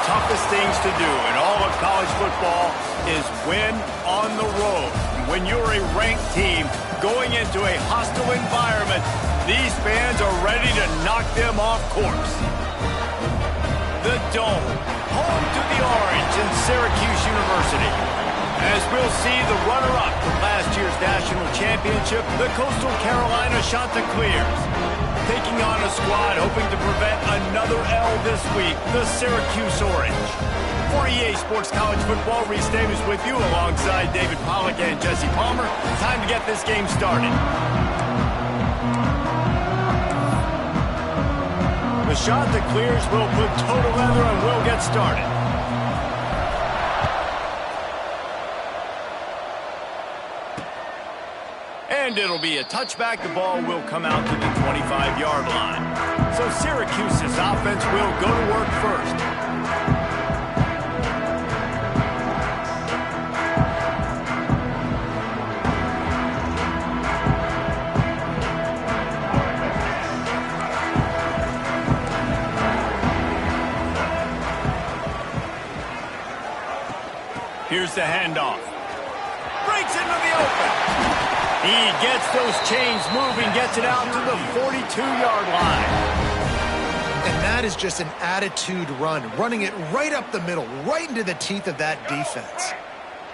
toughest things to do in all of college football is win on the road. When you're a ranked team going into a hostile environment, these fans are ready to knock them off course. The Dome, home to the Orange in Syracuse University. As we'll see the runner-up from last year's national championship, the Coastal Carolina Chanticleers, taking on a squad hoping to prevent another L this week, the Syracuse Orange. For EA Sports College Football, Reese Davis with you alongside David Pollack and Jesse Palmer. Time to get this game started. The Chanticleers will put total leather and we'll get started. And it'll be a touchback. The ball will come out to the 25-yard line. So Syracuse's offense will go to work first. Here's the handoff. Breaks into the open. He gets those chains moving, gets it out to the 42-yard line. And that is just an attitude run, running it right up the middle, right into the teeth of that defense.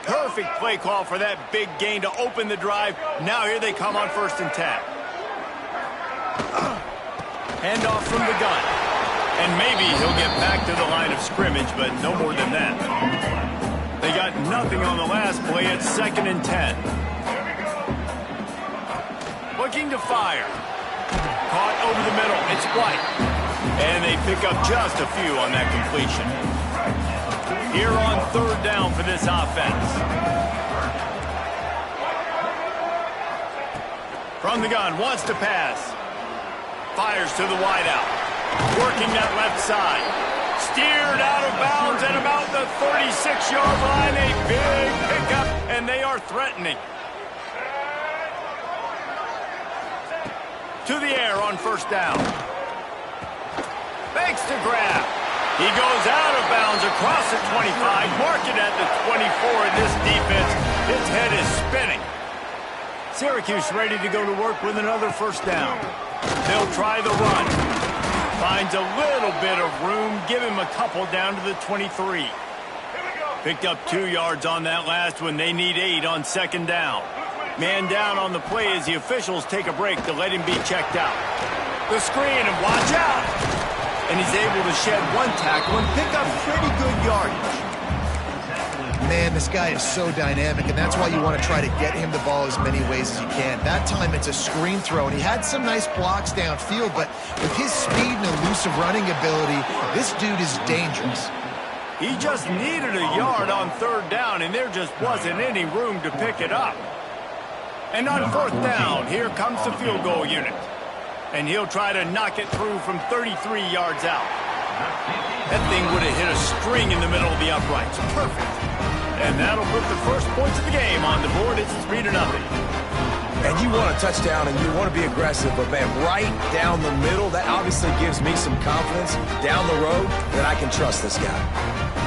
Perfect play call for that big gain to open the drive. Now here they come on 1st and 10. Handoff from the gun. And maybe he'll get back to the line of scrimmage, but no more than that. They got nothing on the last play at 2nd and 10. Looking to fire. Caught over the middle. It's White. And they pick up just a few on that completion. Here on 3rd down for this offense. From the gun, wants to pass. Fires to the wideout. Working that left side. Steered out of bounds at about the 36-yard line. A big pickup, and they are threatening. To the air on 1st down. Fakes to grab. He goes out of bounds across the 25. Mark it at the 24. And this defense, its head is spinning. Syracuse ready to go to work with another 1st down. They'll try the run. Finds a little bit of room. Give him a couple down to the 23. Picked up 2 yards on that last one. They need 8 on 2nd down. Man down on the play as the officials take a break to let him be checked out. The screen, and watch out! And he's able to shed 1 tackle and pick up pretty good yardage. Man, this guy is so dynamic, and that's why you want to try to get him the ball as many ways as you can. That time it's a screen throw, and he had some nice blocks downfield, but with his speed and elusive running ability, this dude is dangerous. He just needed a yard on 3rd down, and there just wasn't any room to pick it up. And on 4th down, here comes the field goal unit. And he'll try to knock it through from 33 yards out. That thing would have hit a string in the middle of the uprights. Perfect. And that'll put the first points of the game on the board. It's 3-0. And you want a touchdown and you want to be aggressive, but man, right down the middle, that obviously gives me some confidence down the road that I can trust this guy.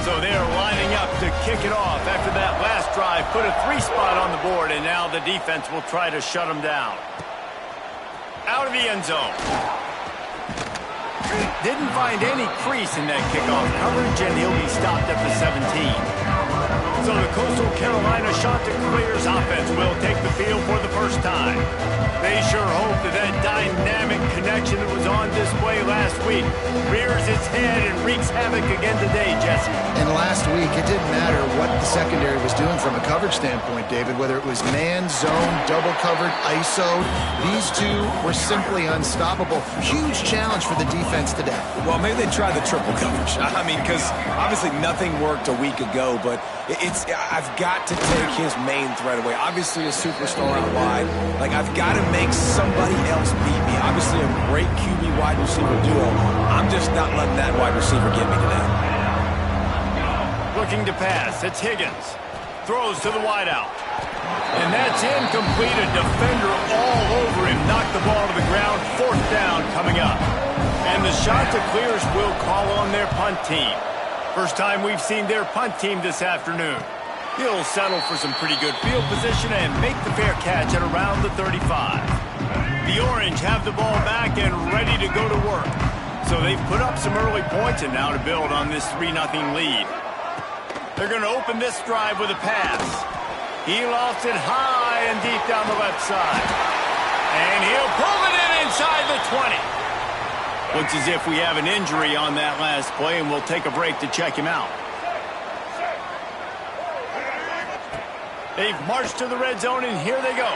So they're lining up to kick it off after that last drive. Put a 3 spot on the board, and now the defense will try to shut them down. Out of the end zone. Didn't find any crease in that kickoff coverage, and he'll be stopped at the 17. So the Coastal Carolina Chanticleers offense will take the field for the first time. They sure hope that that dynamic connection that was on display last week rears its head and wreaks havoc again today, Jesse. And last week, it didn't matter what the secondary was doing from a coverage standpoint, David, whether it was man, zone, double covered, ISO. These two were simply unstoppable. Huge challenge for the defense today. Well, maybe they tried the triple coverage. I mean, because obviously nothing worked a week ago, but I've got to take his main threat away. Obviously a superstar out wide. Like, I've got to make somebody else beat me. Obviously a great QB wide receiver duo. I'm just not letting that wide receiver get me today. Looking to pass. It's Higgins. Throws to the wideout. And that's incomplete. A defender all over him. Knocked the ball to the ground. 4th down coming up. And the Chanticleers will call on their punt team. First time we've seen their punt team this afternoon. He'll settle for some pretty good field position and make the fair catch at around the 35. The Orange have the ball back and ready to go to work. So they've put up some early points and now to build on this 3-0 lead. They're going to open this drive with a pass. He lofts it high and deep down the left side. And he'll pull it in inside the 20. Looks as if we have an injury on that last play, and we'll take a break to check him out. They've marched to the red zone, and here they go.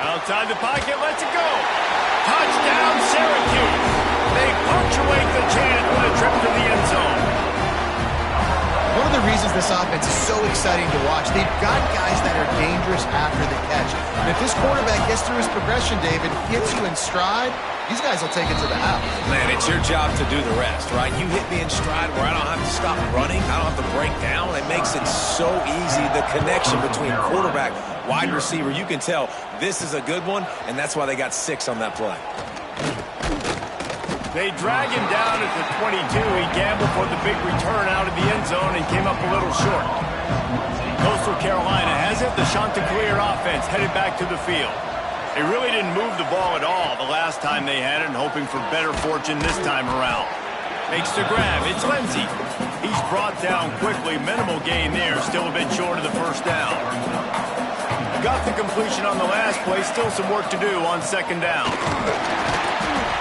Outside the pocket, lets it go. Touchdown, Syracuse. They punctuate the chant with a trip to the end zone. One of the reasons this offense is so exciting to watch, they've got guys that are dangerous after the catch. And if this quarterback gets through his progression, David, gets you in stride, these guys will take it to the house. Man, it's your job to do the rest, right? You hit me in stride where I don't have to stop running. I don't have to break down. It makes it so easy. The connection between quarterback, wide receiver, you can tell this is a good one, and that's why they got 6 on that play. They drag him down at the 22. He gambled for the big return out of the end zone and came up a little short. Coastal Carolina has it. The Chanticleer offense headed back to the field. They really didn't move the ball at all the last time they had it, and hoping for better fortune this time around. Makes the grab. It's Lindsey. He's brought down quickly. Minimal gain there. Still a bit short of the first down. Got the completion on the last play. Still some work to do on second down.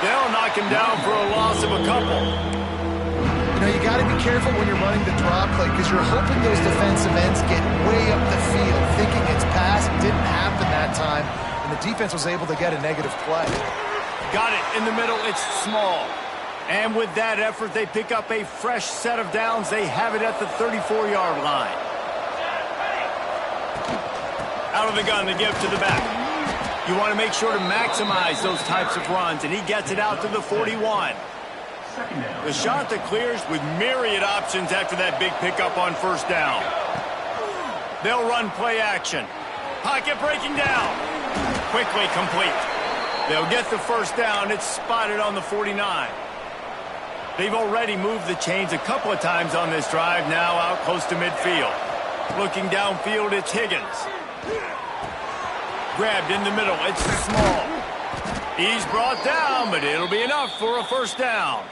They'll knock him down for a loss of a couple. You know, you got to be careful when you're running the draw play because you're hoping those defensive ends get way up the field, thinking it's pass. It didn't happen that time, and the defense was able to get a negative play. Got it in the middle. It's small. And with that effort, they pick up a fresh set of downs. They have it at the 34-yard line. Out of the gun, they give to the back. You want to make sure to maximize those types of runs, and he gets it out to the 41. The Chanticleers with myriad options after that big pickup on first down. They'll run play action. Pocket breaking down. Quickly complete. They'll get the first down. It's spotted on the 49. They've already moved the chains a couple of times on this drive, now out close to midfield. Looking downfield, it's Higgins. Grabbed in the middle. It's small. He's brought down, but it'll be enough for a first down.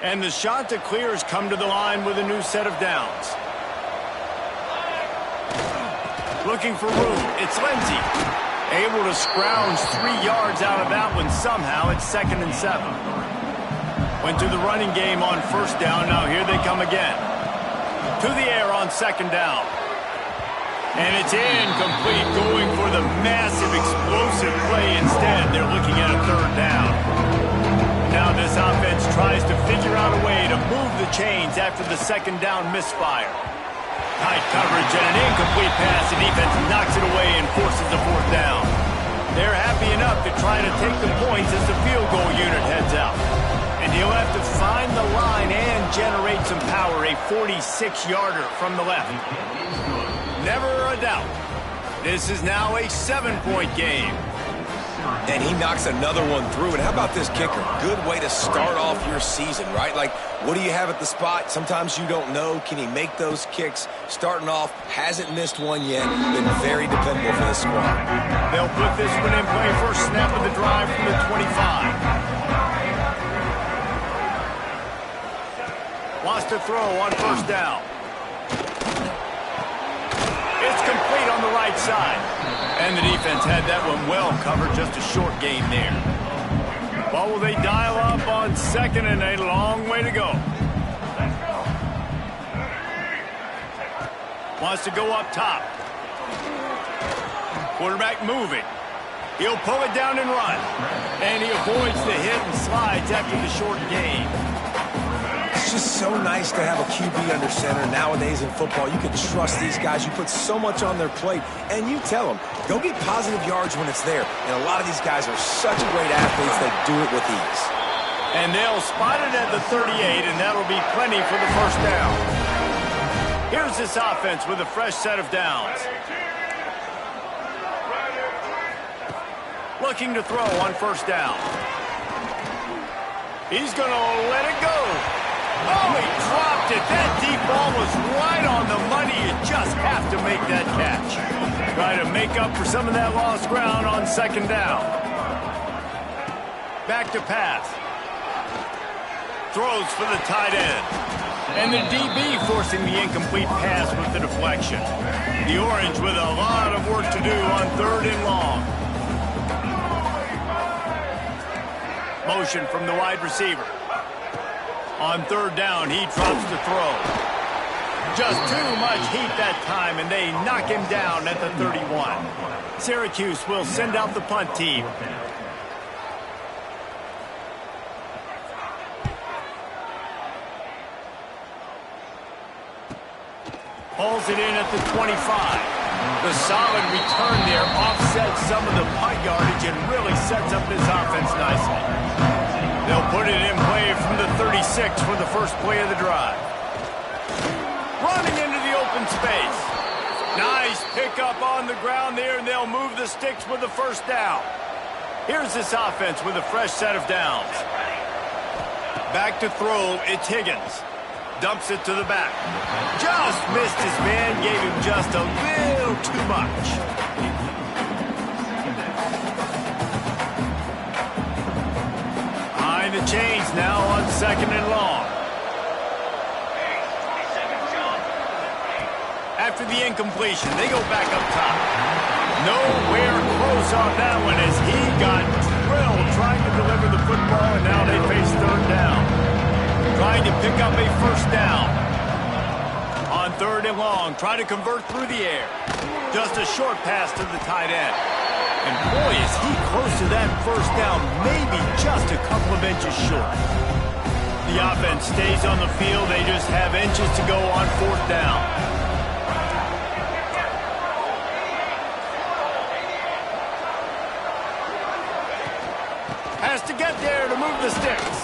And the Chanticleers come to the line with a new set of downs. Looking for room. It's Lindsey. Able to scrounge 3 yards out of that one somehow. It's 2nd and 7. Went to the running game on first down. Now here they come again. To the air on second down. And it's incomplete, going for the massive, explosive play instead. They're looking at a third down. Now this offense tries to figure out a way to move the chains after the second down misfire. Tight coverage and an incomplete pass. The defense knocks it away and forces the fourth down. They're happy enough to try to take the points as the field goal unit heads out. And he'll have to find the line and generate some power. A 46-yarder from the left. Never a doubt. This is now a 7-point game. And he knocks another one through. And how about this kicker? Good way to start off your season, right? Like, what do you have at the spot? Sometimes you don't know. Can he make those kicks? Starting off, hasn't missed one yet. Been very dependable for this squad. They'll put this one in play. First snap of the drive from the 25. Wants to throw on first down. It's complete on the right side. And the defense had that one well covered. Just a short gain there. Well, will they dial up on second and a long way to go? Wants to go up top. Quarterback moving. He'll pull it down and run. And he avoids the hit and slides after the short gain. It's just so nice to have a QB under center. Nowadays in football, you can trust these guys. You put so much on their plate, and you tell them, go get positive yards when it's there. And a lot of these guys are such great athletes, they do it with ease. And they'll spot it at the 38, and that'll be plenty for the first down. Here's this offense with a fresh set of downs. Looking to throw on first down. He's going to let it go. Oh, he dropped it. That deep ball was right on the money. You just have to make that catch. Try to make up for some of that lost ground on second down. Back to pass. Throws for the tight end. And the DB forcing the incomplete pass with the deflection. The Orange with a lot of work to do on 3rd and long. Motion from the wide receiver. On 3rd down, he drops the throw. Just too much heat that time, and they knock him down at the 31. Syracuse will send out the punt team. Pulls it in at the 25. The solid return there offsets some of the punt yardage and really sets up this offense nicely. They'll put it in play from the 36 for the first play of the drive. Running into the open space. Nice pickup on the ground there, and they'll move the sticks with the first down. Here's this offense with a fresh set of downs. Back to throw, it's Higgins. Dumps it to the back. Just missed his man, gave him just a little too much. Behind the chains now on 2nd and long. After the incompletion, they go back up top. Nowhere close on that one as he got drilled trying to deliver the football, and now they face 3rd down. Trying to pick up a first down. On 3rd and long, try to convert through the air. Just a short pass to the tight end. And boy, is he close to that first down, maybe just a couple of inches short. The offense stays on the field. They just have inches to go on 4th down. Has to get there to move the sticks.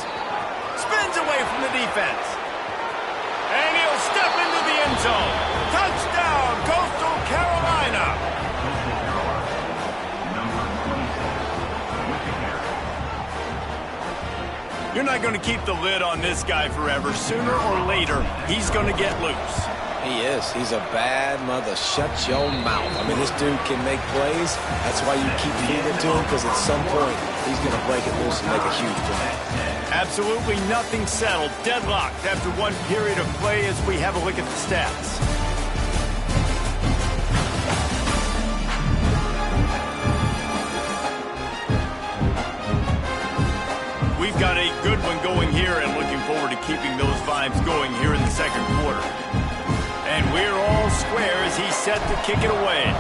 Spins away from the defense. And he'll step into the end zone. Touchdown, Coastal Carolina. You're not going to keep the lid on this guy forever. Sooner or later, he's going to get loose. He is. He's a bad mother. Shut your mouth. I mean, this dude can make plays. That's why you keep feeding it to him, because at some point, he's going to break it loose and make a huge play. Absolutely nothing settled. Deadlocked after one period of play as we have a look at the stats. We've got a good one going here and looking forward to keeping those vibes going here in the 2nd quarter. And we're all square as he's set to kick it away.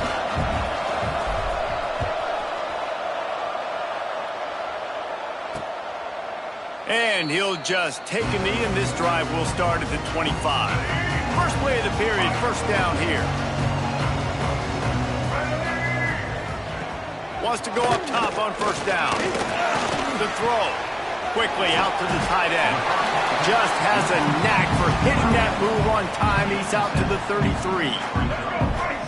And he'll just take a knee, and this drive will start at the 25. First play of the period, first down here. Wants to go up top on first down. The throw. Quickly out to the tight end. Just has a knack for hitting that move on time. He's out to the 33.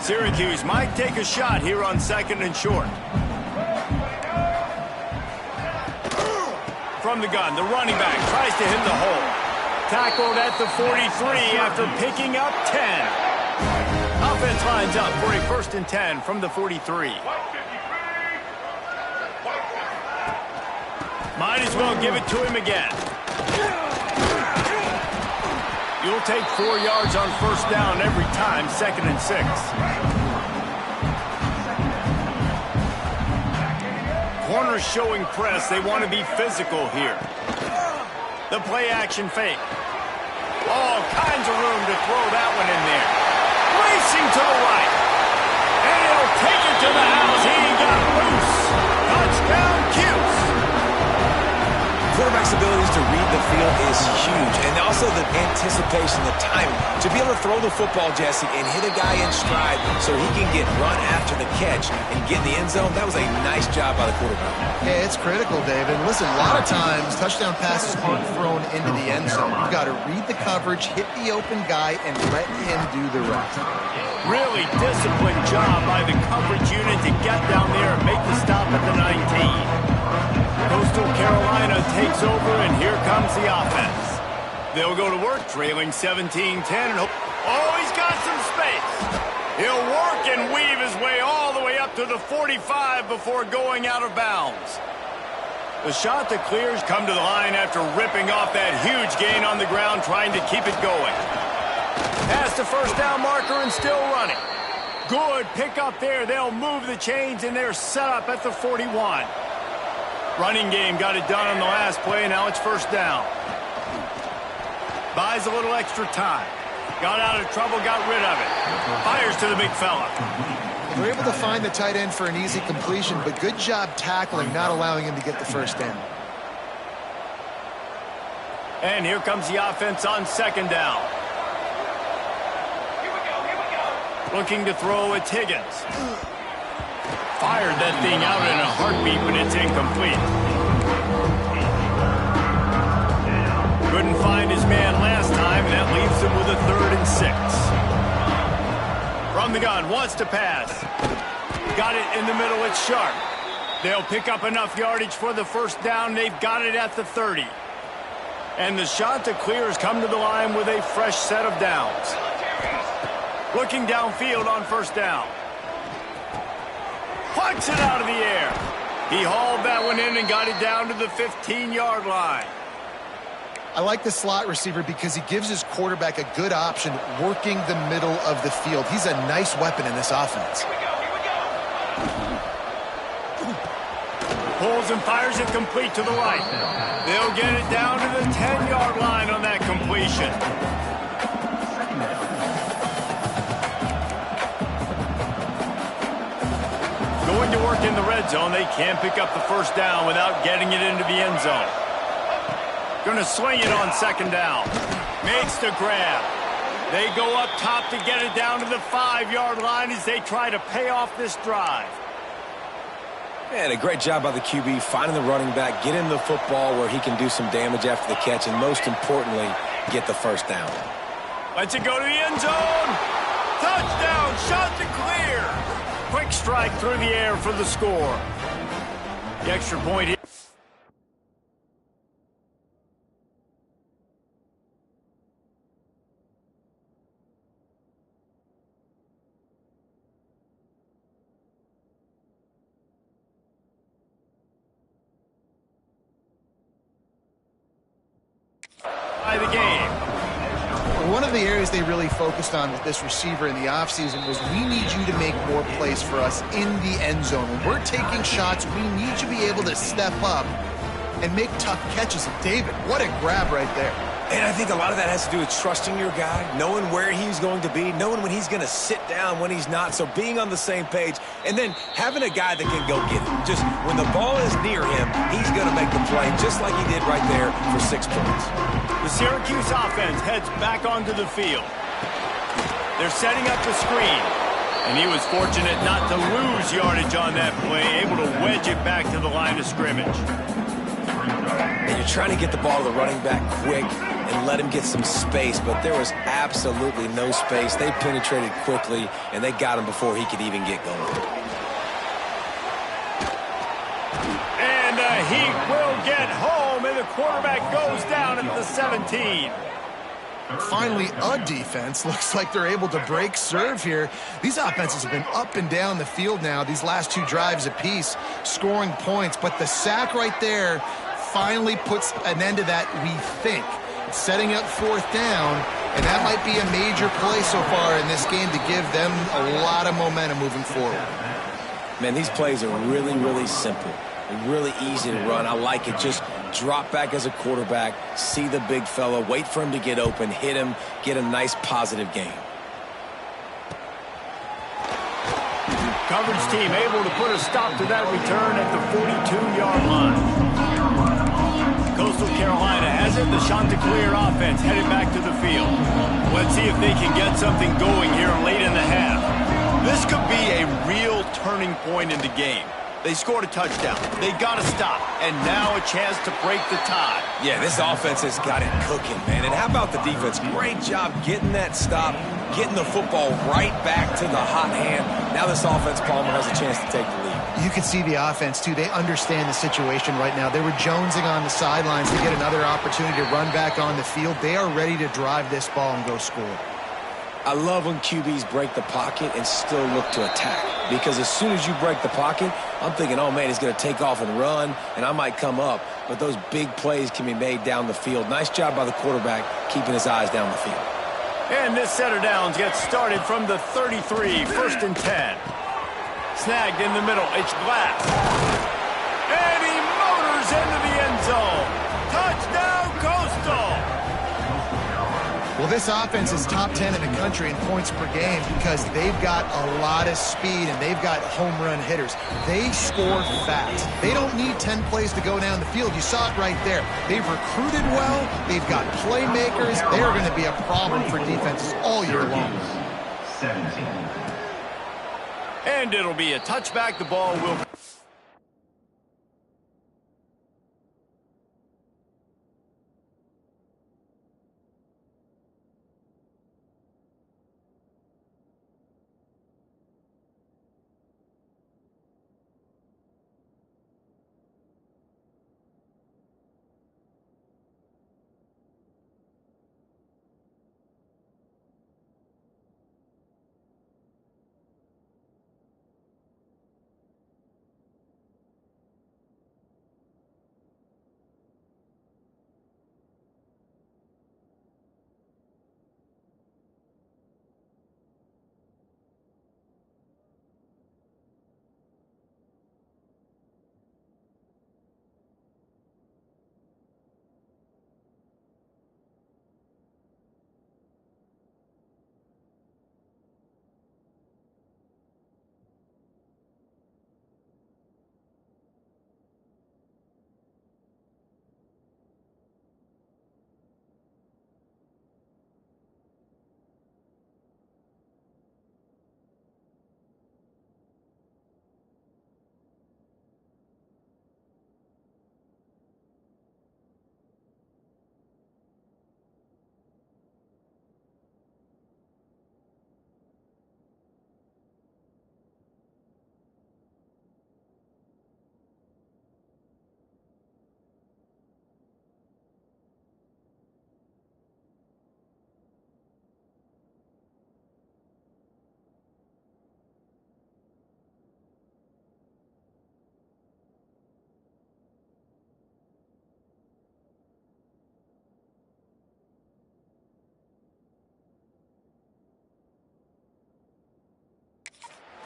Syracuse might take a shot here on 2nd and short. From the gun, the running back tries to hit the hole. Tackled at the 43 after picking up 10. Offense lines up for a 1st and 10 from the 43. Might as well give it to him again. You'll take 4 yards on first down every time, 2nd and 6. Corners showing press. They want to be physical here. The play action fake. All kinds of room to throw that one in there. Racing to the right. And he'll take it to the house. He got loose. Touchdown, Cuse. Quarterback's abilities to read the field is huge, and also the anticipation, the timing. To be able to throw the football, Jesse, and hit a guy in stride so he can get run after the catch and get in the end zone, that was a nice job by the quarterback. Yeah, it's critical, David. Listen, a lot of times, touchdown passes aren't thrown into the end zone. You've got to read the coverage, hit the open guy, and let him do the rest. Really disciplined job by the coverage unit to get down there and make the stop at the 19. Coastal Carolina takes over, and here comes the offense. They'll go to work, trailing 17-10. Oh, he's got some space. He'll work and weave his way all the way up to the 45 before going out of bounds. The shot that clears come to the line after ripping off that huge gain on the ground, trying to keep it going. Past the first down marker and still running. Good pick up there. They'll move the chains, and they're set up at the 41. Running game got it done on the last play. Now it's first down. Buys a little extra time. Got out of trouble, got rid of it. Fires to the big fella. They're able to find the tight end for an easy completion, but good job tackling, not allowing him to get the first down. And here comes the offense on second down. Looking to throw, it's Higgins. Fired that thing out in a heartbeat, but it's incomplete. Couldn't find his man last time, and that leaves him with a 3rd and 6. From the gun, wants to pass. Got it in the middle, it's Sharp. They'll pick up enough yardage for the first down. They've got it at the 30. And the shot to clear has come to the line with a fresh set of downs. Looking downfield on first down. Plucks it out of the air. He hauled that one in and got it down to the 15-yard line. I like the slot receiver because he gives his quarterback a good option working the middle of the field. He's a nice weapon in this offense. Pulls and fires it complete to the right. They'll get it down to the 10-yard line on that completion. Going to work in the red zone. They can't pick up the first down without getting it into the end zone. Going to swing it on second down. Makes the grab. They go up top to get it down to the 5-yard line as they try to pay off this drive. And a great job by the QB finding the running back, getting the football where he can do some damage after the catch, and most importantly, get the first down. Lets it go to the end zone. Touchdown, shot to clear. Quick strike through the air for the score. The extra point here. The game. One of the areas they really focused on with this receiver in the offseason was we need you to make more plays for us in the end zone. When we're taking shots, we need you to be able to step up and make tough catches. And David, what a grab right there. And I think a lot of that has to do with trusting your guy, knowing where he's going to be, knowing when he's going to sit down, when he's not, so being on the same page, and then having a guy that can go get it. Just when the ball is near him, he's going to make the play, just like he did right there for 6 points. The Syracuse offense heads back onto the field. They're setting up the screen, and he was fortunate not to lose yardage on that play, able to wedge it back to the line of scrimmage. And you're trying to get the ball to the running back quick and let him get some space, but there was absolutely no space. They penetrated quickly, and they got him before he could even get going. And he will get home, and the quarterback goes down at the 17. Finally, a defense. Looks like they're able to break serve here. These offenses have been up and down the field now, these last 2 drives apiece, scoring points. But the sack right there finally puts an end to that, we think. Setting up 4th down, and that might be a major play so far in this game to give them a lot of momentum moving forward. Man, these plays are really, really simple. Really easy to run. I like it. Just drop back as a quarterback, see the big fella, wait for him to get open, hit him, get a nice positive gain. Coverage team able to put a stop to that return at the 42-yard line. Coastal Carolina has it. The Chanticleer offense headed back to the field. Let's see if they can get something going here late in the half. This could be a real turning point in the game. They scored a touchdown. They got to stop. And now a chance to break the tie. Yeah, this offense has got it cooking, man. And how about the defense? Great job getting that stop, getting the football right back to the hot hand. Now this offense, Palmer, has a chance to take the lead. You can see the offense, too. They understand the situation right now. They were jonesing on the sidelines to get another opportunity to run back on the field. They are ready to drive this ball and go score. I love when QBs break the pocket and still look to attack. Because as soon as you break the pocket, I'm thinking, oh, man, he's going to take off and run, and I might come up. But those big plays can be made down the field. Nice job by the quarterback keeping his eyes down the field. And this set of downs gets started from the 33, 1st and 10. Snagged in the middle, it's Glass. And he motors into the end zone. Touchdown, Coastal! Well, this offense is top 10 in the country in points per game because they've got a lot of speed and they've got home run hitters. They score fast. They don't need 10 plays to go down the field. You saw it right there. They've recruited well. They've got playmakers. They are going to be a problem for defenses all year long. 17. And it'll be a touchback. The ball will...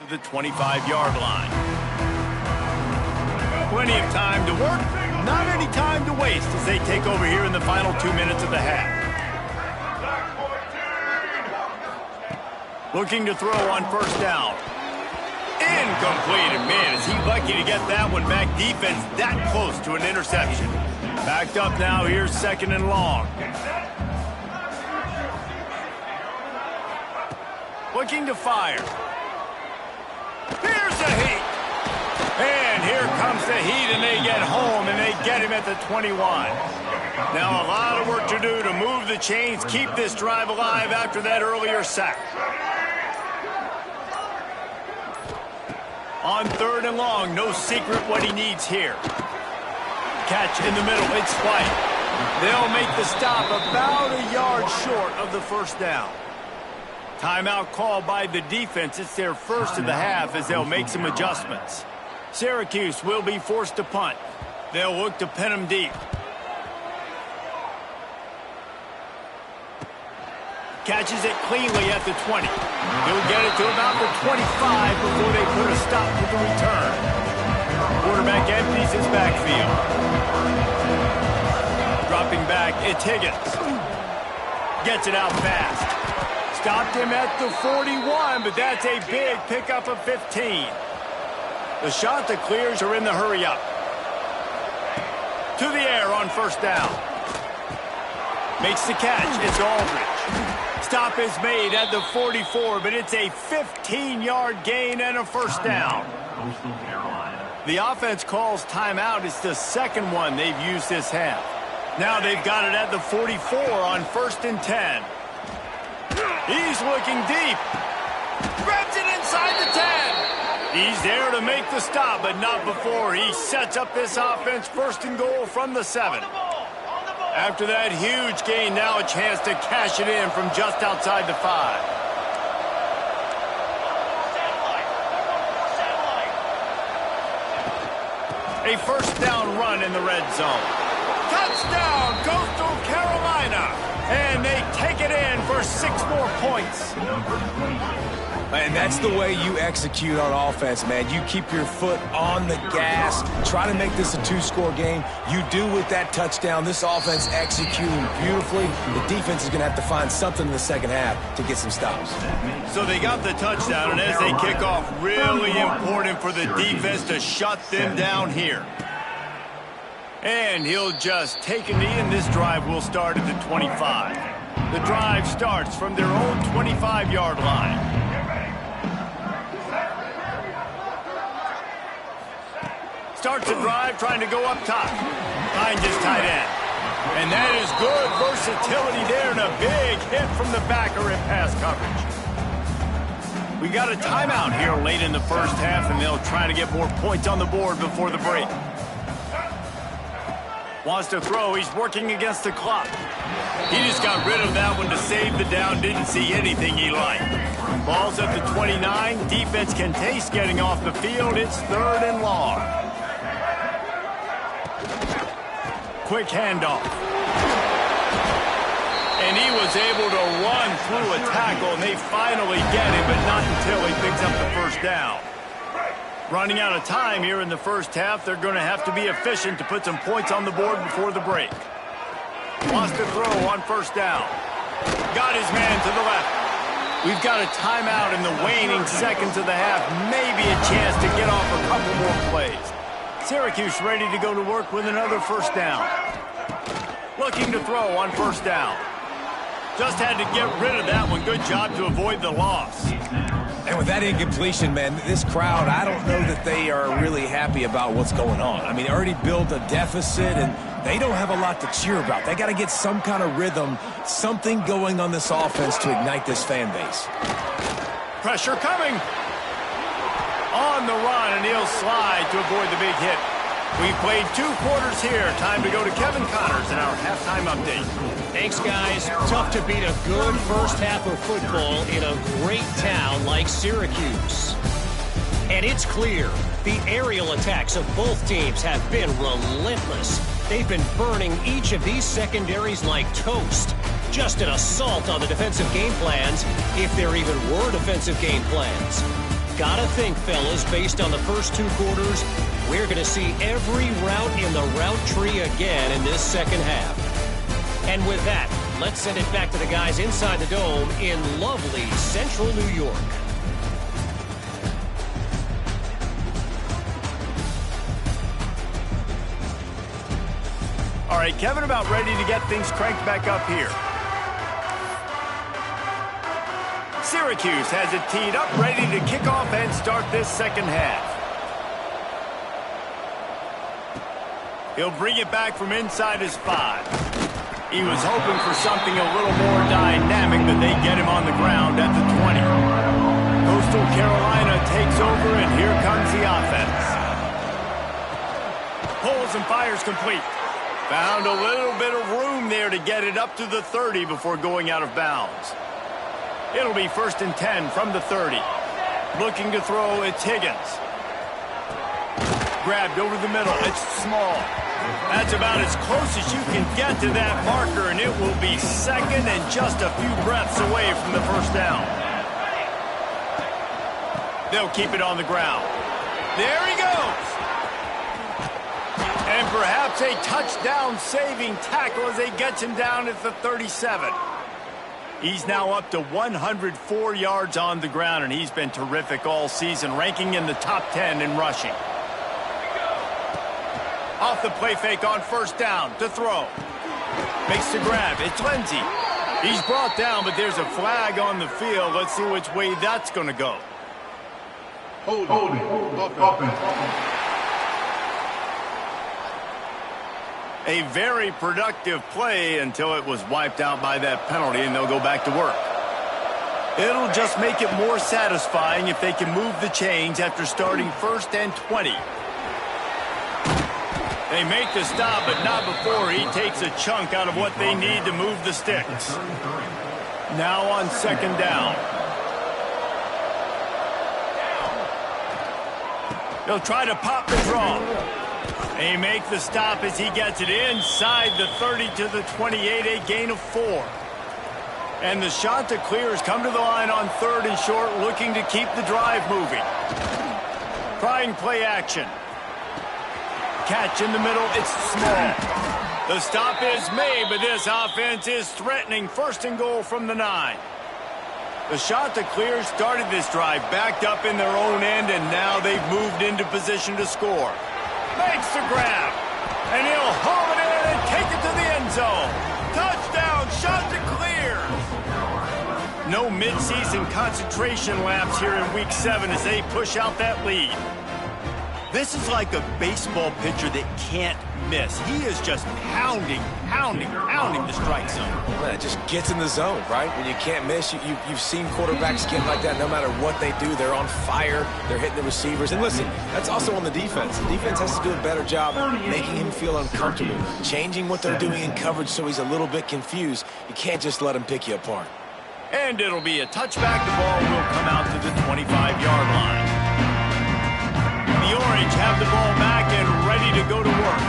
to the 25-yard line. Plenty of time to work, not any time to waste as they take over here in the final 2 minutes of the half. Looking to throw on 1st down. Incomplete, and man, is he lucky to get that one back. Defense that close to an interception. Backed up now, here's 2nd and long. Looking to fire. Here's the heat. And here comes the heat, and they get home, and they get him at the 21. Now a lot of work to do to move the chains, keep this drive alive after that earlier sack. On 3rd and long, no secret what he needs here. Catch in the middle, it's White. They'll make the stop about a yard short of the 1st down. Timeout called by the defense. It's their first of the half as they'll make some adjustments. Syracuse will be forced to punt. They'll look to pin them deep. Catches it cleanly at the 20. He'll get it to about the 25 before they put a stop to the return. Quarterback empties his backfield. Dropping back, it's Higgins. Gets it out fast. Stopped him at the 41, but that's a big pickup of 15. The shot that clears are in the hurry-up. To the air on 1st down. Makes the catch. It's Aldridge. Stop is made at the 44, but it's a 15-yard gain and a 1st down. The offense calls timeout. It's the 2nd one they've used this half. Now they've got it at the 44 on 1st and 10. He's looking deep. Grabs it inside the 10. He's there to make the stop, but not before he sets up this offense 1st and goal from the 7. After that huge gain, now a chance to cash it in from just outside the 5. A 1st down run in the red zone. Touchdown, Coastal Carolina. And they take it in for 6 more points. And that's the way you execute on offense, man. You keep your foot on the gas, try to make this a 2-score game. You do with that touchdown. This offense executing beautifully. The defense is going to have to find something in the second half to get some stops. So they got the touchdown, and as they kick off, really important for the defense to shut them down here. And he'll just take a knee, and this drive will start at the 25. The drive starts from their own 25-yard line. Starts the drive trying to go up top. Finds his tight end. And that is good versatility there and a big hit from the backer in pass coverage. We got a timeout here late in the 1st half, and they'll try to get more points on the board before the break. Wants to throw. He's working against the clock. He just got rid of that one to save the down. Didn't see anything he liked. Ball's at the 29. Defense can taste getting off the field. It's 3rd and long. Quick handoff. And he was able to run through a tackle, and they finally get him, but not until he picks up the 1st down. Running out of time here in the 1st half. They're going to have to be efficient to put some points on the board before the break. Wants to throw on 1st down. Got his man to the left. We've got a timeout in the waning seconds of the half. Maybe a chance to get off a couple more plays. Syracuse ready to go to work with another 1st down. Looking to throw on 1st down. Just had to get rid of that one. Good job to avoid the loss. And with that incompletion, man, this crowd, I don't know that they are really happy about what's going on. I mean, they already built a deficit, and they don't have a lot to cheer about. They got to get some kind of rhythm, something going on this offense to ignite this fan base. Pressure coming. On the run, and he'll slide to avoid the big hit. We've played 2 quarters here. Time to go to Kevin Connors in our halftime update. Thanks, guys. Tough to beat a good 1st half of football in a great town like Syracuse. And it's clear the aerial attacks of both teams have been relentless. They've been burning each of these secondaries like toast. Just an assault on the defensive game plans, if there even were defensive game plans. Gotta think, fellas, based on the first 2 quarters, we're going to see every route in the route tree again in this 2nd half. And with that, let's send it back to the guys inside the Dome in lovely central New York. All right, Kevin about ready to get things cranked back up here. Syracuse has it teed up, ready to kick off and start this 2nd half. He'll bring it back from inside his 5. He was hoping for something a little more dynamic, but they get him on the ground at the 20. Coastal Carolina takes over, and here comes the offense. Pulls and fires complete. Found a little bit of room there to get it up to the 30 before going out of bounds. It'll be 1st and 10 from the 30. Looking to throw, it's Higgins. Grabbed over the middle, it's small. That's about as close as you can get to that marker, and it will be 2nd and just a few breaths away from the 1st down. They'll keep it on the ground. There he goes. And perhaps a touchdown-saving tackle as they get him down at the 37. He's now up to 104 yards on the ground, and he's been terrific all season, ranking in the top 10 in rushing. Off the play fake on 1st down to throw. Makes the grab. It's Lindsey. He's brought down, but there's a flag on the field. Let's see which way that's going to go. Holding. Offense. A very productive play until it was wiped out by that penalty, and they'll go back to work. It'll just make it more satisfying if they can move the chains after starting 1st and 20. They make the stop, but not before he takes a chunk out of what they need to move the sticks. Now on 2nd down. They'll try to pop the draw. They make the stop as he gets it inside the 30 to the 28, a gain of 4. And the shot to clear has come to the line on 3rd and short, looking to keep the drive moving. Trying play action. Catch in the middle, it's small. The stop is made, but this offense is threatening 1st and goal from the 9. The shot to clear started this drive, backed up in their own end, and now they've moved into position to score. Makes the grab, and he'll haul it in and take it to the end zone. Touchdown, shot to clear. No midseason concentration laps here in Week 7 as they push out that lead. This is like a baseball pitcher that can't miss. He is just pounding the strike zone. Man, it just gets in the zone, right? When you can't miss, you've seen quarterbacks get like that no matter what they do. They're on fire. They're hitting the receivers. And listen, that's also on the defense. The defense has to do a better job making him feel uncomfortable, changing what they're doing in coverage so he's a little bit confused. You can't just let him pick you apart. And it'll be a touchback. The ball will come out to the 25-yard line. The Orange have the ball back and ready to go to work.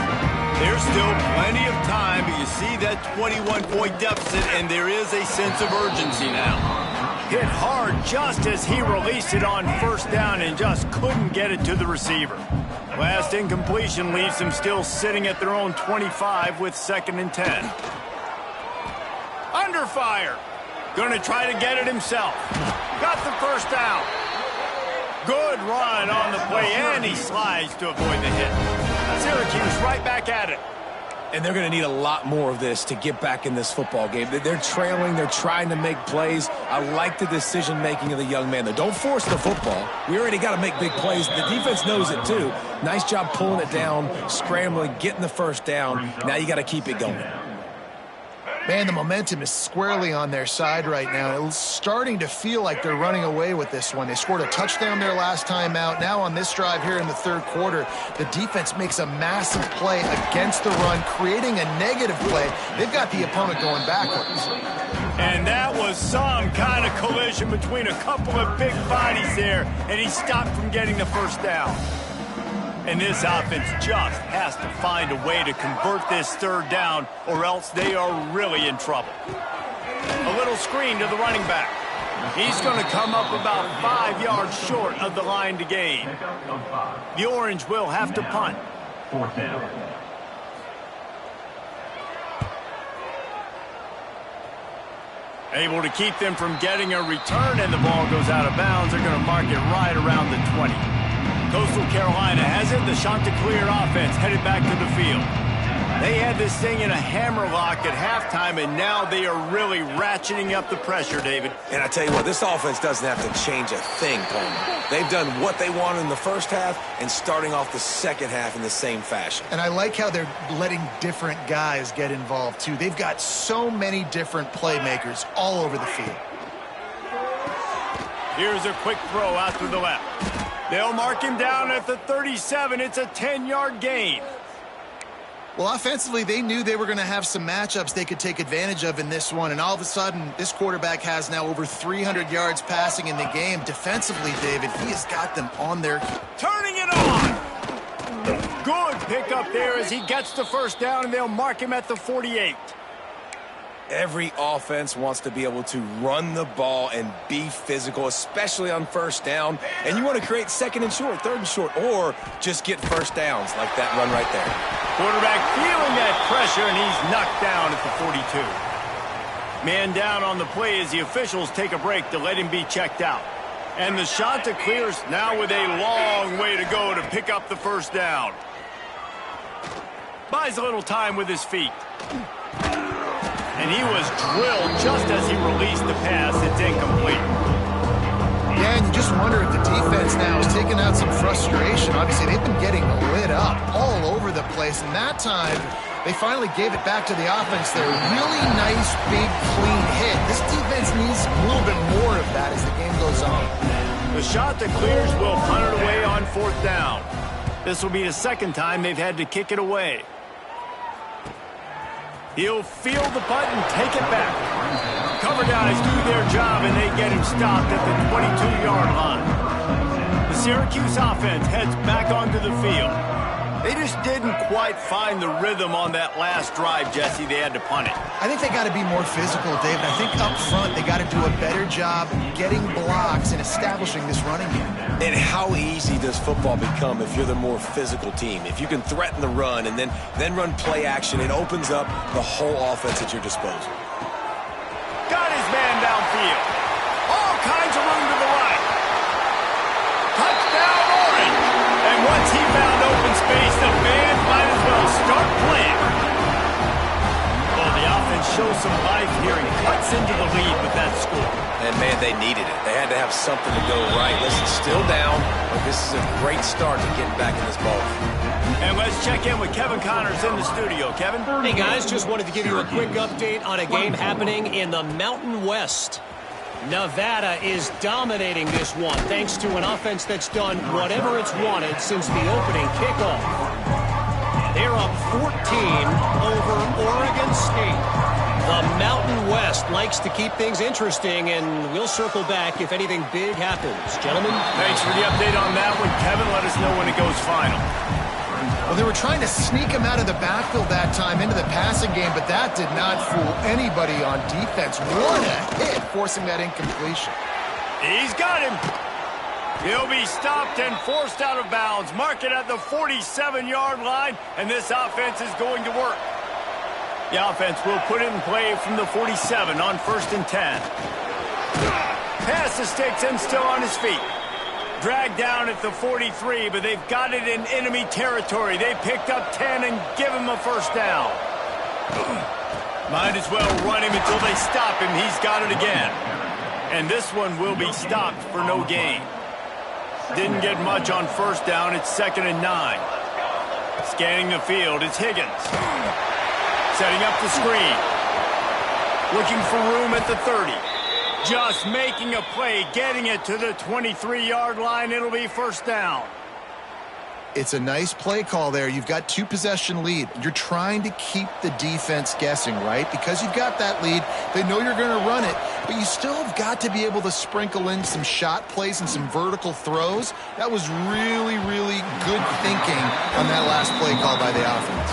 There's still plenty of time, but you see that 21-point deficit, and there is a sense of urgency now. Hit hard just as he released it on 1st down and just couldn't get it to the receiver. Last incompletion leaves them still sitting at their own 25 with 2nd and 10. Under fire. Going to try to get it himself. Got the 1st down. Good run on the play, and he slides to avoid the hit. Syracuse right back at it. And they're going to need a lot more of this to get back in this football game. They're trailing. They're trying to make plays. I like the decision-making of the young man, though. Don't force the football. We already got to make big plays. The defense knows it, too. Nice job pulling it down, scrambling, getting the 1st down. Now you got to keep it going. Man, the momentum is squarely on their side right now. It's starting to feel like they're running away with this one. They scored a touchdown their last time out. Now on this drive here in the 3rd quarter, the defense makes a massive play against the run, creating a negative play. They've got the opponent going backwards. And that was some kind of collision between a couple of big bodies there, and he stopped from getting the 1st down. And this offense just has to find a way to convert this 3rd down, or else they are really in trouble. A little screen to the running back. He's going to come up about 5 yards short of the line to gain. The Orange will have to punt. 4th down. Able to keep them from getting a return, and the ball goes out of bounds. They're going to mark it right around the 20. Coastal Carolina has it. The Chanticleer offense headed back to the field. They had this thing in a hammerlock at halftime, and now they are really ratcheting up the pressure, David. And I tell you what, this offense doesn't have to change a thing, Coleman. They've done what they wanted in the 1st half and starting off the 2nd half in the same fashion. And I like how they're letting different guys get involved, too. They've got so many different playmakers all over the field. Here's a quick throw out to the left. They'll mark him down at the 37. It's a 10-yard gain. Well, offensively, they knew they were going to have some matchups they could take advantage of in this one, and all of a sudden, this quarterback has now over 300 yards passing in the game. Defensively, David, he has got them on their... Turning it on! Good pickup there as he gets the 1st down, and they'll mark him at the 48. Every offense wants to be able to run the ball and be physical, especially on 1st down. And you want to create 2nd and short, 3rd and short, or just get 1st downs like that run right there. Quarterback feeling that pressure, and he's knocked down at the 42. Man down on the play as the officials take a break to let him be checked out. And the shot to clears now with a long way to go to pick up the 1st down. Buys a little time with his feet. And he was drilled just as he released the pass. It's incomplete. Yeah, and you just wonder if the defense now is taking out some frustration. Obviously, they've been getting lit up all over the place. And that time, They finally gave it back to the offense there. Really nice, big, clean hit. This defense needs a little bit more of that as the game goes on. The shot that clears will punt it away on 4th down. This will be the second time they've had to kick it away. He'll field the punt and take it back. Cover guys do their job, and they get him stopped at the 22-yard line. The Syracuse offense heads back onto the field. They just didn't quite find the rhythm on that last drive, Jesse. They had to punt it. I think they got to be more physical, David. I think up front they got to do a better job getting blocks and establishing this running game. And how easy does football become if you're the more physical team? If you can threaten the run and then run play action, it opens up the whole offense at your disposal. Got his man downfield. All kinds of room to the right. Touchdown, Orange. And once he found open space, the fans might as well start playing. Well, the offense shows some life here and cuts into the lead with that score. And, man, they needed it. They had to have something to go right. Listen, still down, but this is a great start to getting back in this ball. And let's check in with Kevin Connors in the studio. Kevin? Hey, guys, just wanted to give you a quick update on a game happening in the Mountain West. Nevada is dominating this one thanks to an offense that's done whatever it's wanted since the opening kickoff. They're up 14 over Oregon State. The Mountain West likes to keep things interesting, and we'll circle back if anything big happens. Gentlemen? Thanks for the update on that one, Kevin. Let us know when it goes final. Well, they were trying to sneak him out of the backfield that time into the passing game, but that did not fool anybody on defense. What a hit, forcing that incompletion. He's got him. He'll be stopped and forced out of bounds. Mark it at the 47-yard line, and this offense is going to work. The offense will put it in play from the 47 on 1st and 10. Pass to Sticks and still on his feet. Dragged down at the 43, but they've got it in enemy territory. They picked up 10 and give him a first down. Might as well run him until they stop him. He's got it again. And this one will be stopped for no gain. Didn't get much on first down. It's 2nd and 9. Scanning the field, it's Higgins. Setting up the screen. Looking for room at the 30. Just making a play, getting it to the 23-yard line. It'll be first down. It's a nice play call there. You've got 2-possession lead. You're trying to keep the defense guessing, right? Because you've got that lead, they know you're going to run it, but you still have got to be able to sprinkle in some shot plays and some vertical throws. That was really, really good thinking on that last play call by the offense.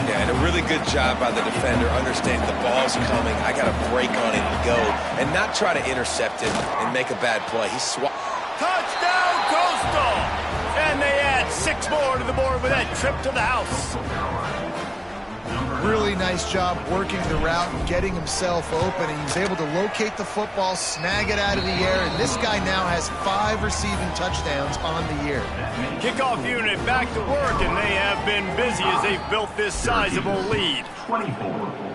Yeah, and a really good job by the defender understanding the ball's coming. I got to break on it and go and not try to intercept it and make a bad play. He Touchdown, Coastal! And they add 6 more to the board with that trip to the house. Really nice job working the route and getting himself open. And he was able to locate the football, snag it out of the air, and this guy now has 5 receiving touchdowns on the year. Kickoff unit back to work, and they have been busy as they've built this sizable lead. 24.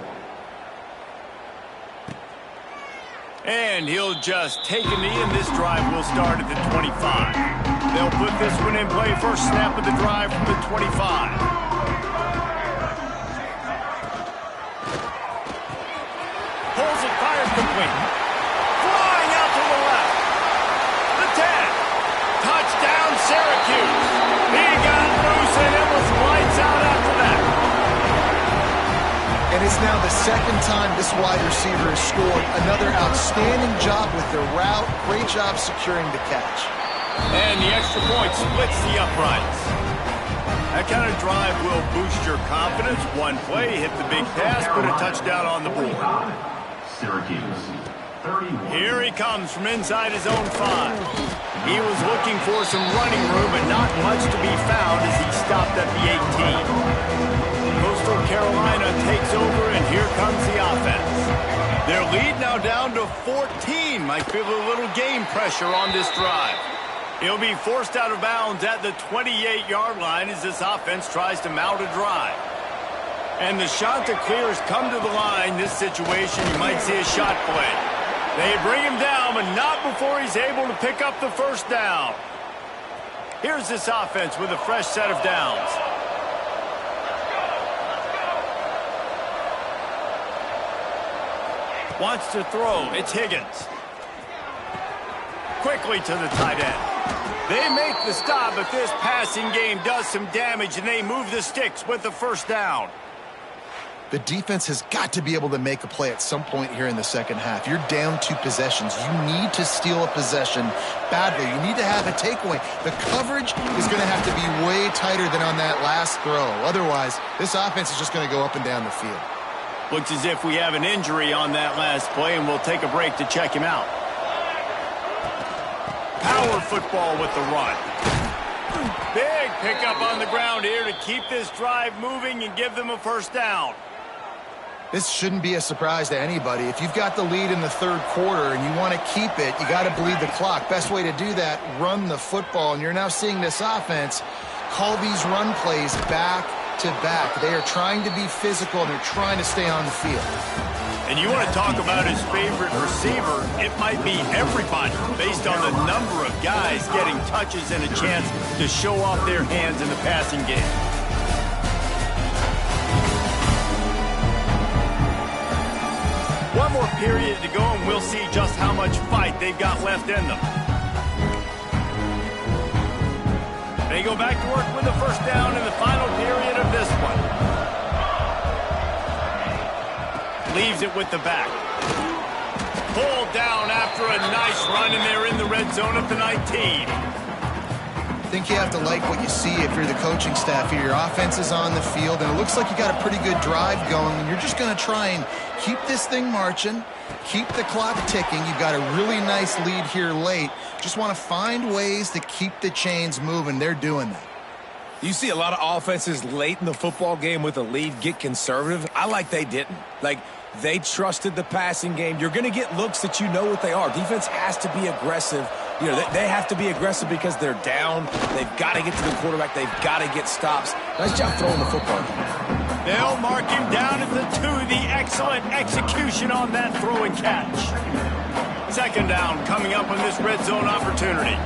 And he'll just take a knee, and this drive will start at the 25. They'll put this one in play. First snap of the drive from the 25. Pulls it, fires complete. Flying out to the left. The 10. Touchdown, Syracuse. He got loose, and it was lights out after that. And it's now the second time this wide receiver has scored. Another outstanding job with the route. Great job securing the catch. And the extra point splits the uprights. That kind of drive will boost your confidence. One play, hit the big pass, put a touchdown on the board. Syracuse. 31. Here he comes from inside his own 5. He was looking for some running room, but not much to be found as he stopped at the 18. Coastal Carolina takes over, and here comes the offense. Their lead now down to 14. Might feel a little game pressure on this drive. He'll be forced out of bounds at the 28-yard line as this offense tries to mount a drive. And the shot that clears come to the line. This situation, you might see a shot play. They bring him down, but not before he's able to pick up the first down. Here's this offense with a fresh set of downs. Wants to throw. It's Higgins. Quickly to the tight end. They make the stop, but this passing game does some damage, and they move the sticks with the first down. The defense has got to be able to make a play at some point here in the second half. You're down 2 possessions. You need to steal a possession badly. You need to have a takeaway. The coverage is going to have to be way tighter than on that last throw. Otherwise, this offense is just going to go up and down the field. Looks as if we have an injury on that last play, and we'll take a break to check him out. Power football with the run. Big pickup on the ground here to keep this drive moving and give them a first down. This shouldn't be a surprise to anybody. If you've got the lead in the third quarter and you want to keep it, you got to bleed the clock. Best way to do that, run the football. And you're now seeing this offense call these run plays back to back. They are trying to be physical, and they're trying to stay on the field. And you want to talk about his favorite receiver, it might be everybody based on the number of guys getting touches and a chance to show off their hands in the passing game. One more period to go, and we'll see just how much fight they've got left in them. They go back to work with the first down in the final period of this one. Leaves it with the back. Pulled down after a nice run, and they're in the red zone at the 19. I think you have to like what you see if you're the coaching staff here. Your offense is on the field, and it looks like you got a pretty good drive going, and you're just going to try and keep this thing marching, keep the clock ticking. You've got a really nice lead here late. Just want to find ways to keep the chains moving. They're doing that. You see a lot of offenses late in the football game with a lead get conservative. I like they didn't. Like, they trusted the passing game. You're going to get looks that you know what they are. Defense has to be aggressive. You know, they have to be aggressive because they're down. They've got to get to the quarterback. They've got to get stops. Nice job throwing the football. They'll mark him down at the 2. The excellent execution on that throw and catch. Second down coming up on this red zone opportunity.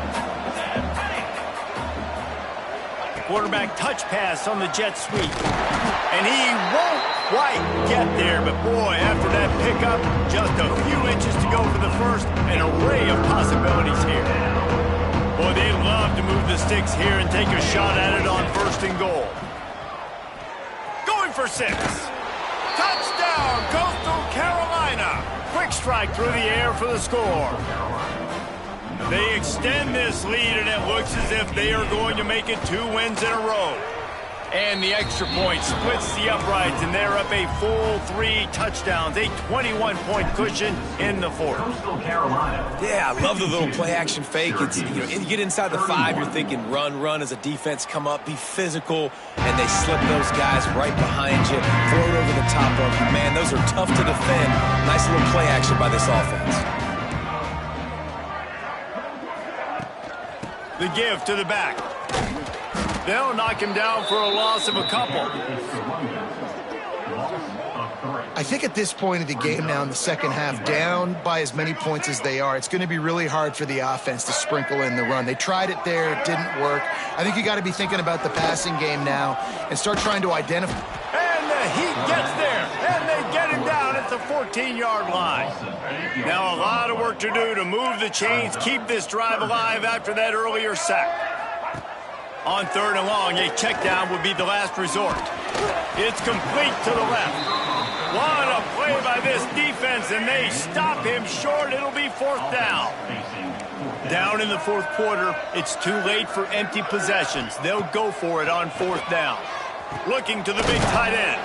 Quarterback touch pass on the jet sweep. And he won't quite get there, but boy, after that pickup, just a few inches to go for the first, an array of possibilities here. Boy, they love to move the sticks here and take a shot at it on first and goal. Going for 6. Touchdown, Coastal Carolina. Quick strike through the air for the score. They extend this lead, and it looks as if they are going to make it 2 wins in a row. And the extra point splits the uprights, and they're up a full 3 touchdowns, a 21-point cushion in the fourth. Yeah, I love the little play-action fake. It's, you know, you get inside the 5, you're thinking run as a defense, come up, be physical, and they slip those guys right behind you, throw it over the top of you. Man, those are tough to defend. Nice little play action by this offense. The give to the back. They'll knock him down for a loss of a couple. I think at this point of the game now in the second half, down by as many points as they are, it's going to be really hard for the offense to sprinkle in the run. They tried it there. It didn't work. I think you got to be thinking about the passing game now and start trying to identify. And the Heat gets there, and they get him down at the 14-yard line. Now a lot of work to do to move the chains, keep this drive alive after that earlier sack. On 3rd and long, a check down would be the last resort. It's complete to the left. What a play by this defense, and they stop him short. It'll be 4th down. Down in the 4th quarter, it's too late for empty possessions. They'll go for it on 4th down. Looking to the big tight end.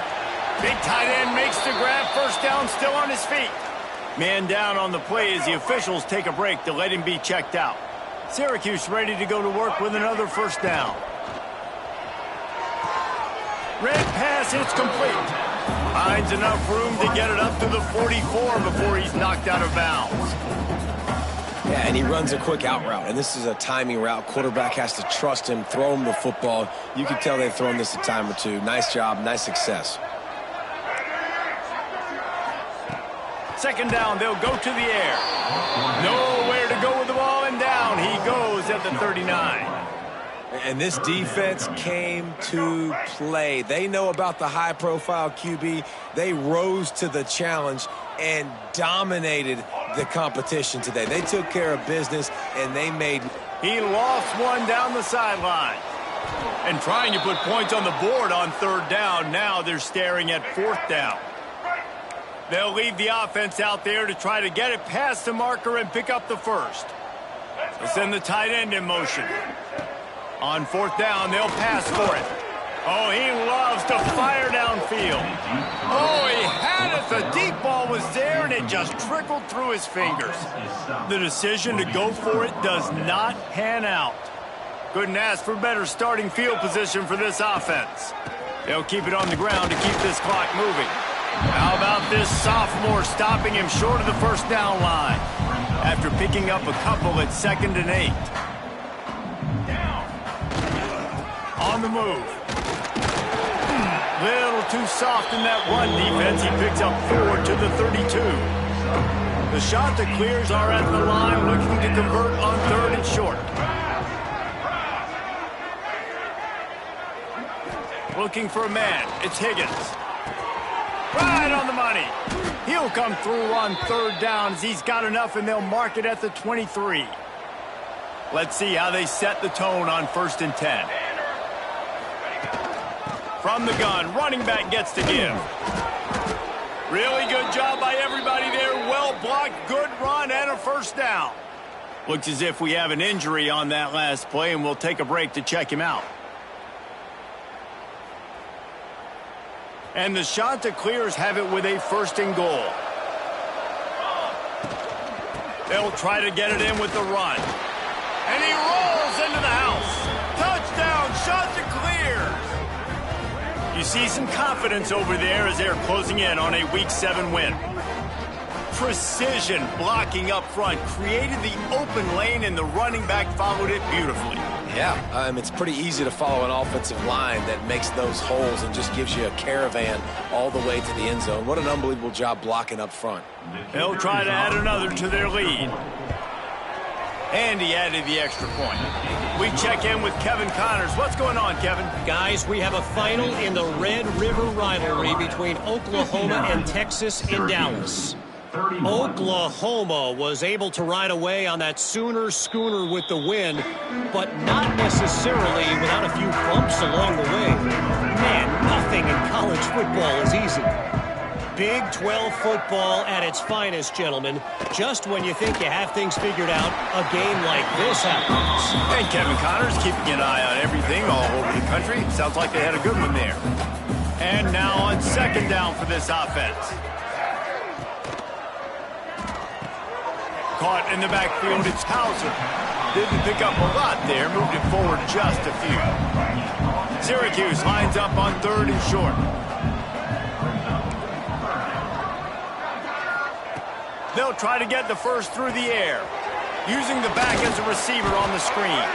Big tight end makes the grab. First down, still on his feet. Man down on the play as the officials take a break to let him be checked out. Syracuse ready to go to work with another first down. Red pass, it's complete. Finds enough room to get it up to the 44 before he's knocked out of bounds. Yeah, and he runs a quick out route, and this is a timing route. Quarterback has to trust him, throw him the football. You can tell they've thrown this a time or two. Nice job, nice success. Second down, they'll go to the air. Nowhere to go with the ball, and down he goes at the 39. And this defense came to play. They know about the high-profile QB. They rose to the challenge. and dominated the competition today. They took care of business, and they made... He lost one down the sideline. And trying to put points on the board on third down. Now they're staring at fourth down. They'll leave the offense out there to try to get it past the marker and pick up the first. They'll send the tight end in motion. On fourth down, they'll pass for it. Oh, he loves to fire downfield. Oh, he had it. The deep ball was there, and it just trickled through his fingers. The decision to go for it does not pan out. Couldn't ask for better starting field position for this offense. They'll keep it on the ground to keep this clock moving. How about this sophomore stopping him short of the first down line after picking up a couple at 2nd and 8. On the move. Little too soft in that run defense. He picks up 4 to the 32. The shot that clears are at the line, looking to convert on 3rd and short. Looking for a man. It's Higgins. Right on the money. He'll come through on 3rd down as he's got enough, and they'll mark it at the 23. Let's see how they set the tone on 1st and 10. From the gun, running back gets to give. Really good job by everybody there. Well blocked, good run, and a first down. Looks as if we have an injury on that last play, and we'll take a break to check him out. And the Chanticleers have it with a 1st and goal. They'll try to get it in with the run. And he rolls into the house. Touchdown, Chanticleers! You see some confidence over there as they're closing in on a Week 7 win. Precision blocking up front created the open lane, and the running back followed it beautifully. Yeah, it's pretty easy to follow an offensive line that makes those holes and just gives you a caravan all the way to the end zone. What an unbelievable job blocking up front. They'll try to add another to their lead. And he added the extra point. We check in with Kevin Connors. What's going on, Kevin? Guys, we have a final in the Red River rivalry between Oklahoma and Texas in Dallas. Oklahoma was able to ride away on that Sooner schooner with the win, but not necessarily without a few bumps along the way. Man, nothing in college football is easy. Big 12 football at its finest, gentlemen. Just when you think you have things figured out, a game like this happens. And Kevin Connors keeping an eye on everything all over the country. Sounds like they had a good one there. And now on 2nd down for this offense. Caught in the backfield, it's Hauser. Didn't pick up a lot there, moved it forward just a few. Syracuse lines up on 3rd and short. They'll try to get the first through the air, using the back as a receiver on the screen.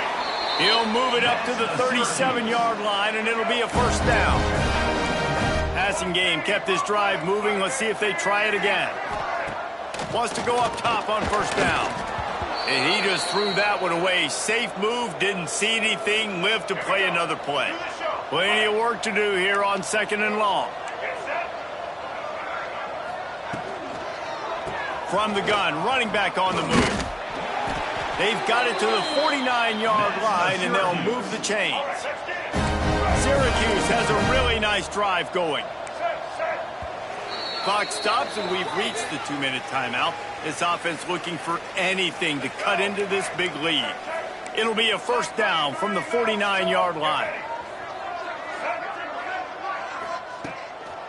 He'll move it up to the 37-yard line, and it'll be a first down. Passing game kept this drive moving. Let's see if they try it again. Wants to go up top on first down. And he just threw that one away. Safe move, didn't see anything, lived to play another play. Plenty of work to do here on 2nd and long. From the gun, running back on the move. They've got it to the 49-yard line, and they'll move the chains. Syracuse has a really nice drive going. Clock stops, and we've reached the 2-minute timeout. This offense looking for anything to cut into this big lead. It'll be a first down from the 49-yard line.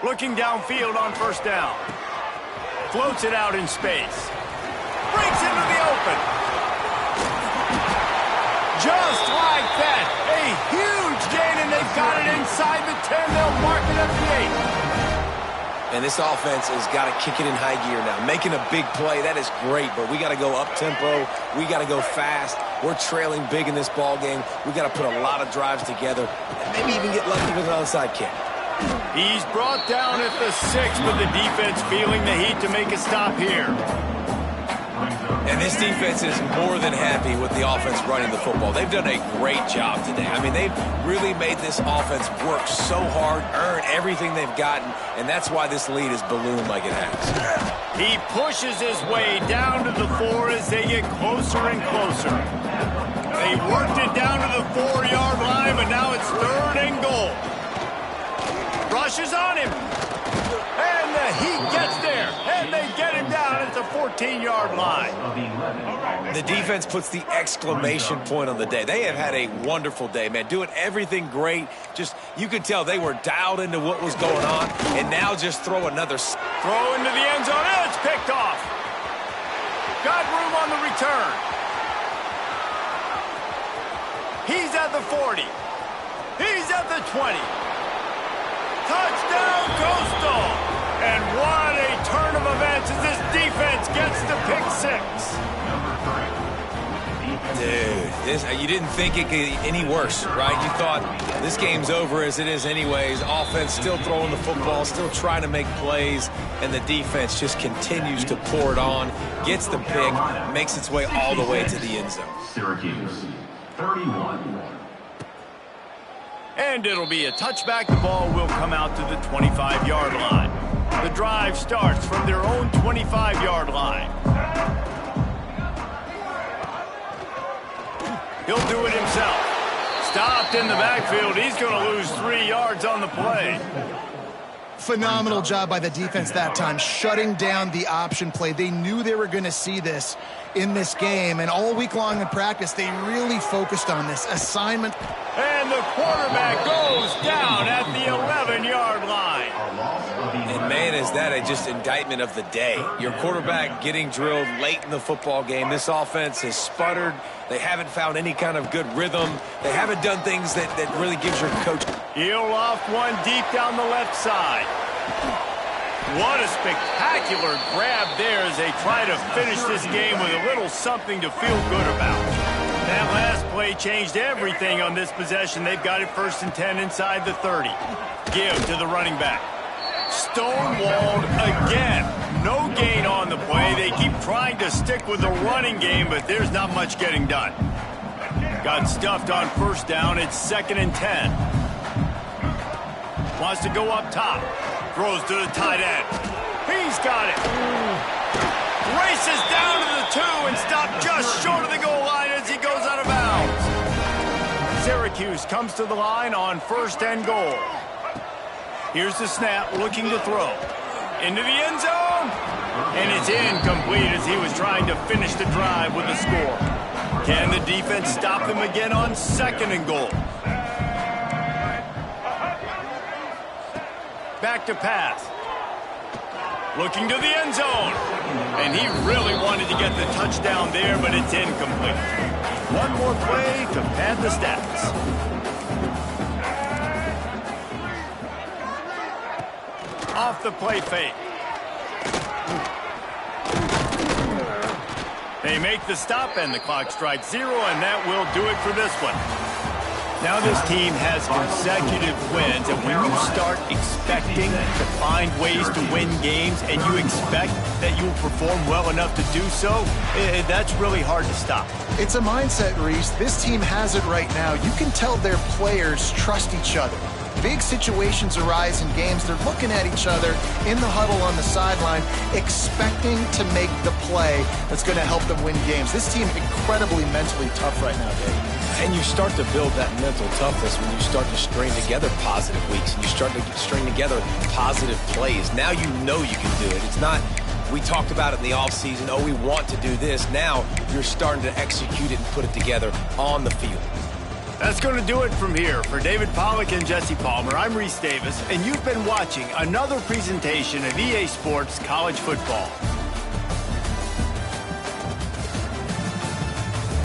Looking downfield on first down. Floats it out in space. Breaks into the open. Just like that. A huge gain, and they've got it inside the 10. They'll mark it at the 8. And this offense has got to kick it in high gear now. Making a big play, that is great, but we got to go up-tempo. We got to go fast. We're trailing big in this ball game. We got to put a lot of drives together and maybe even get lucky with an onside kick. He's brought down at the 6, but the defense feeling the heat to make a stop here. And this defense is more than happy with the offense running the football. They've done a great job today. I mean, they've really made this offense work so hard, earn everything they've gotten, and that's why this lead is ballooned like it has. He pushes his way down to the 4 as they get closer and closer. They worked it down to the 4-yard line, but now it's 3rd and goal. Rushes on him. And he gets there. And they get him down at the 14-yard line. The defense puts the exclamation point on the day. They have had a wonderful day, man. Doing everything great. Just, you could tell they were dialed into what was going on. And now just throw another... Throw into the end zone. And it's picked off. Got room on the return. He's at the 40. He's at the 20. Touchdown, Coastal! And what a turn of events as this defense gets the pick 6. Dude, you didn't think it could get any worse, right? You thought this game's over as it is anyways. Offense still throwing the football, still trying to make plays, and the defense just continues to pour it on, gets the pick, makes its way all the way to the end zone. Syracuse, 31. And it'll be a touchback. The ball will come out to the 25-yard line. The drive starts from their own 25-yard line. He'll do it himself. Stopped in the backfield. He's going to lose 3 yards on the play. Phenomenal job by the defense that time, shutting down the option play. They knew they were going to see this in this game, and all week long in practice, they really focused on this assignment. And the quarterback goes down at the 11-yard line. And man, is that just indictment of the day. Your quarterback getting drilled late in the football game. This offense has sputtered. They haven't found any kind of good rhythm. They haven't done things that really gives your coach. He'll loft one deep down the left side. What a spectacular grab there as they try to finish this game with a little something to feel good about. That last play changed everything on this possession. They've got it 1st and 10 inside the 30. Give to the running back. Stonewalled again. No gain on the play. They keep trying to stick with the running game, but there's not much getting done. Got stuffed on 1st down. It's 2nd and 10. Wants to go up top. Throws to the tight end. He's got it. Races down to the 2 and stopped just short of the goal line as he goes out of bounds. Syracuse comes to the line on 1st and goal. Here's the snap, looking to throw. Into the end zone. And it's incomplete as he was trying to finish the drive with a score. Can the defense stop them again on 2nd and goal? Back to pass. Looking to the end zone. And he really wanted to get the touchdown there, but it's incomplete. One more play to pad the stats. Off the play fake. They make the stop, and the clock strikes 0, and that will do it for this one. Now this team has consecutive wins, and when you start expecting to find ways to win games and you expect that you will perform well enough to do so, that's really hard to stop. It's a mindset, Reese. This team has it right now. You can tell their players trust each other. Big situations arise in games. They're looking at each other in the huddle on the sideline, expecting to make the play that's going to help them win games. This team incredibly mentally tough right now, Dave. And you start to build that mental toughness when you start to string together positive weeks and you start to string together positive plays. Now you know you can do it. It's not, we talked about it in the offseason, oh, we want to do this. Now you're starting to execute it and put it together on the field. That's going to do it from here. For David Pollack and Jesse Palmer, I'm Reese Davis, and you've been watching another presentation of EA Sports College Football.